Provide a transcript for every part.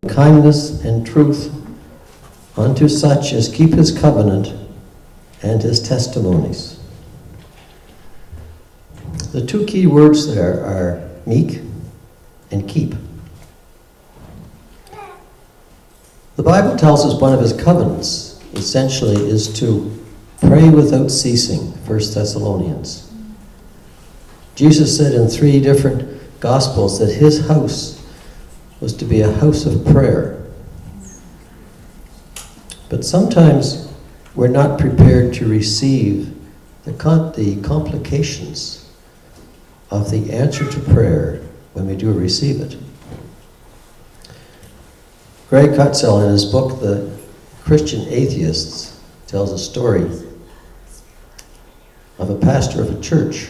kindness and truth unto such as keep his covenant and his testimonies. The two key words there are meek and keep. The Bible tells us one of his covenants essentially is to pray without ceasing, 1 Thessalonians. Jesus said in 3 different Gospels that his house was to be a house of prayer. But sometimes we're not prepared to receive the complications of the answer to prayer when we do receive it. Greg Cutzel, in his book, The Christian Atheists, tells a story of a pastor of a church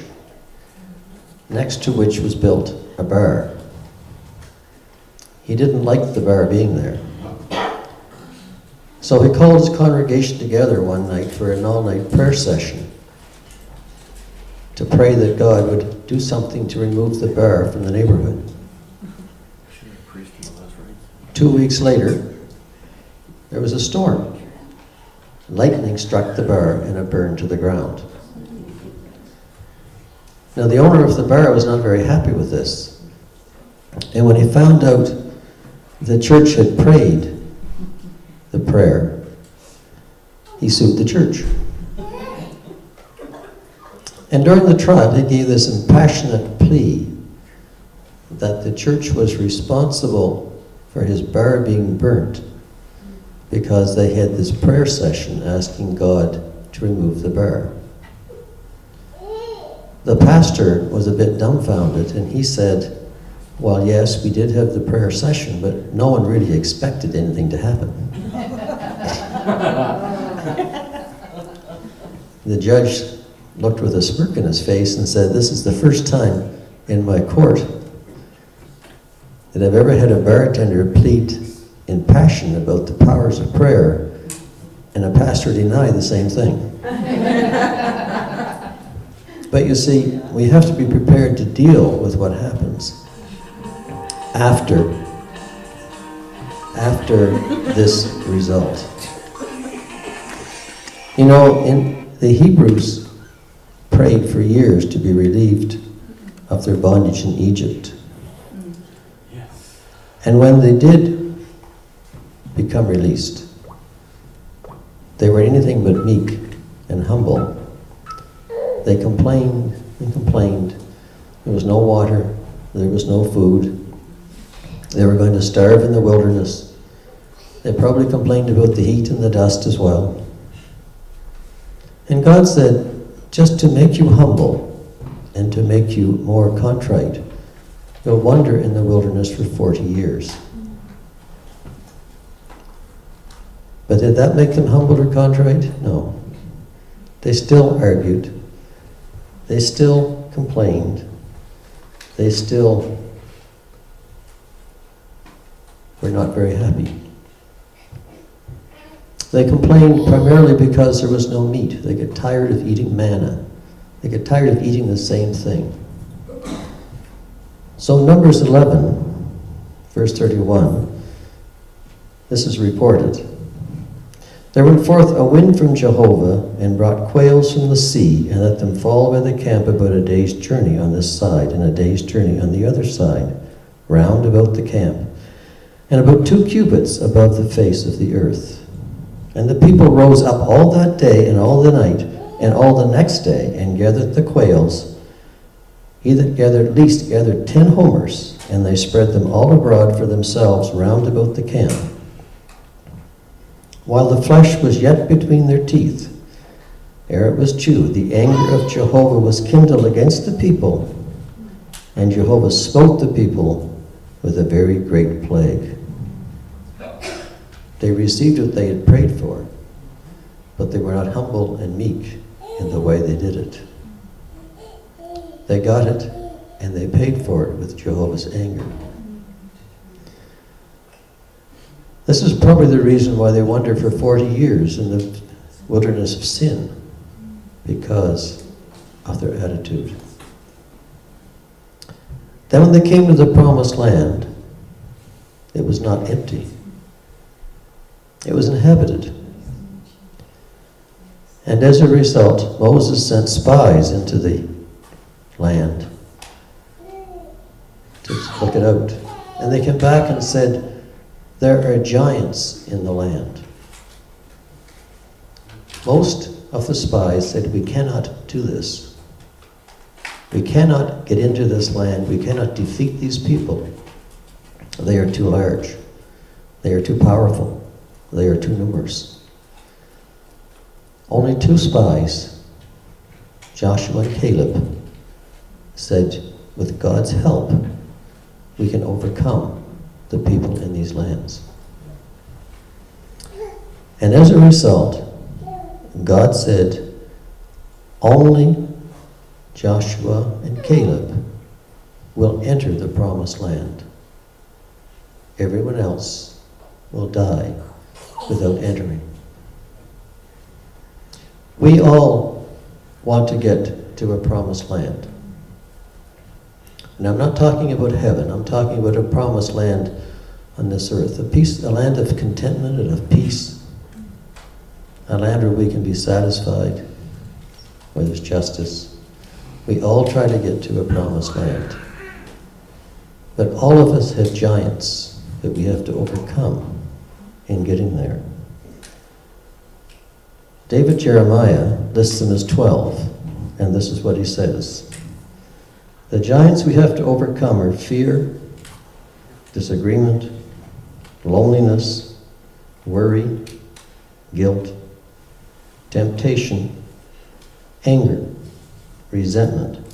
next to which was built a bar. He didn't like the bar being there. So he called his congregation together one night for an all-night prayer session to pray that God would do something to remove the bar from the neighborhood. 2 weeks later, there was a storm. Lightning struck the bar and it burned to the ground. Now the owner of the bar was not very happy with this. And when he found out the church had prayed the prayer, he sued the church. And during the trial, he gave this impassionate plea that the church was responsible for his bar being burnt because they had this prayer session asking God to remove the bar. The pastor was a bit dumbfounded, and he said, well, yes, we did have the prayer session, but no one really expected anything to happen. The judge looked with a smirk in his face and said, this is the first time in my court that I've ever had a bartender plead in passion about the powers of prayer and a pastor deny the same thing. But you see, we have to be prepared to deal with what happens after this result. You know, the Hebrews prayed for years to be relieved of their bondage in Egypt. And when they did become released, they were anything but meek and humble. They complained and complained. There was no water, there was no food. They were going to starve in the wilderness. They probably complained about the heat and the dust as well. And God said, just to make you humble and to make you more contrite, you'll wander in the wilderness for 40 years. But did that make them humble or contrite? No. They still argued. They still complained. They still were not very happy. They complained primarily because there was no meat. They get tired of eating manna. They get tired of eating the same thing. So Numbers 11, verse 31, this is reported. There went forth a wind from Jehovah, and brought quails from the sea, and let them fall by the camp about a day's journey on this side, and a day's journey on the other side, round about the camp, and about 2 cubits above the face of the earth. And the people rose up all that day, and all the night, and all the next day, and gathered the quails. He that gathered least gathered 10 homers, and they spread them all abroad for themselves round about the camp. While the flesh was yet between their teeth, ere it was chewed, the anger of Jehovah was kindled against the people, and Jehovah smote the people with a very great plague. They received what they had prayed for, but they were not humble and meek in the way they did it. They got it, and they paid for it with Jehovah's anger. This is probably the reason why they wandered for 40 years in the wilderness of sin, because of their attitude. Then when they came to the promised land, It was not empty. It was inhabited. And as a result, Moses sent spies into the land to look it out. And they came back and said, there are giants in the land. Most of the spies said, we cannot do this. We cannot get into this land. We cannot defeat these people. They are too large. They are too powerful. They are too numerous. Only 2 spies, Joshua and Caleb, said, with God's help, we can overcome the people in these lands. And as a result, God said, only Joshua and Caleb will enter the promised land. Everyone else will die without entering. We all want to get to a promised land. And I'm not talking about heaven, I'm talking about a promised land on this earth. A land of contentment and of peace. A land where we can be satisfied, where there's justice. We all try to get to a promised land. But all of us have giants that we have to overcome in getting there. David Jeremiah lists them as 12, and this is what he says. The giants we have to overcome are fear, disagreement, loneliness, worry, guilt, temptation, anger, resentment,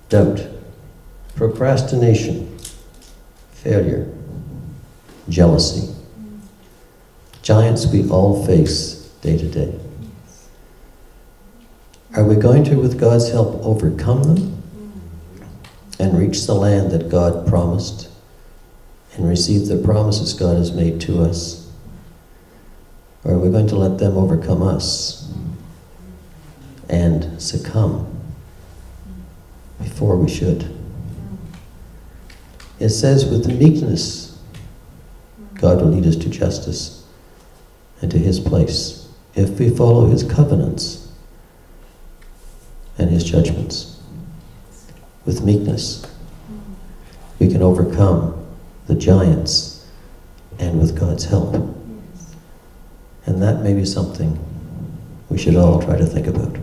doubt, procrastination, failure, jealousy. Giants we all face day to day. Are we going to, with God's help, overcome them and reach the land that God promised and receive the promises God has made to us? Or are we going to let them overcome us and succumb before we should? It says, with the meekness, God will lead us to justice and to his place if we follow his covenants and his judgments. With meekness, we can overcome the giants, and with God's help. And that may be something we should all try to think about.